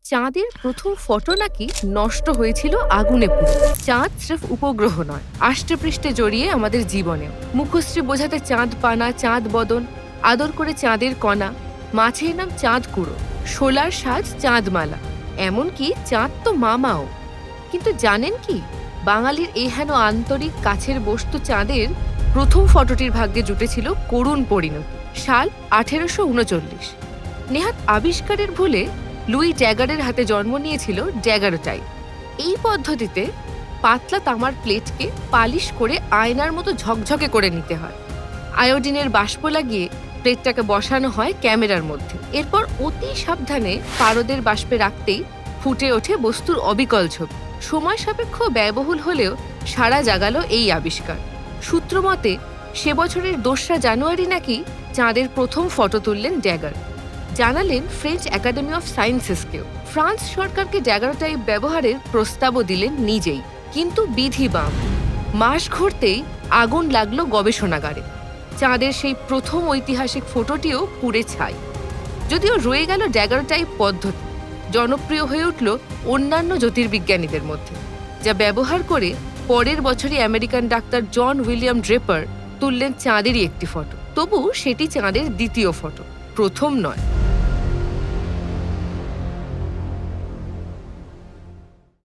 চাঁদের প্রথম ফটো নাকি নষ্ট হয়েছিল আগুনে পুড়ে। চাঁদ স্রেফ উপগ্রহ নয়, আষ্টেপৃষ্ঠে জড়িয়ে আমাদের জীবনেও। মুখশ্রী বোঝাতে চাঁদ পানা, চাঁদ বদন, আদর করে চাঁদের কণা, মাছের নাম চাঁদ কুড়ো, শোলার সাজ চাঁদমালা, এমনকি চাঁদ তো মামাও। কিন্তু জানেন কি, বাঙালির এই হেন আন্তরিক কাছের বস্তু চাঁদের প্রথম ফটোটির ভাগ্যে জুটেছিল করুণ পরিণতি। সাল 1839। নেহাত আবিষ্কারের ভুলে লুই ড্যাগারের হাতে জন্ম নিয়েছিল ড্যাগারোটাইপ। এই পদ্ধতিতে পাতলা তামার প্লেটকে পালিশ করে আয়নার মতো ঝকঝকে করে নিতে হয়। আয়োডিনের বাষ্প লাগিয়ে প্লেটটাকে বসানো হয় ক্যামেরার মধ্যে। এরপর অতি সাবধানে পারদের বাষ্পে রাখতেই ফুটে ওঠে বস্তুর অবিকল ছবি। সময় সাপেক্ষ, ব্যয়বহুল হলেও সাড়া জাগালো এই আবিষ্কার। সূত্র মতে সে বছরের 2রা জানুয়ারি নাকি চাঁদের প্রথম ফটো তুললেন ড্যাগার। জানালেন ফ্রেঞ্চ একাডেমি অফ সায়েন্সেসকেও। ফ্রান্স সরকারকে ড্যাগারোটাইপ ব্যবহারের প্রস্তাবও দিলেন নিজেই। কিন্তু বিধি বাম, মাস ঘুরতেই আগুন লাগলো গবেষণাগারে। চাঁদের সেই প্রথম ঐতিহাসিক ফটোটিও পুড়ে ছাই। যদিও রয়ে গেল ড্যাগারোটাইপ পদ্ধতি, জনপ্রিয় হয়ে উঠল অন্যান্য জ্যোতির্বিজ্ঞানীদের মধ্যে, যা ব্যবহার করে পরের বছরই American doctor John William Draper তুললেন চাঁদেরই একটি ফটো। তবু সেটি চাঁদের দ্বিতীয় ফটো, প্রথম নয়।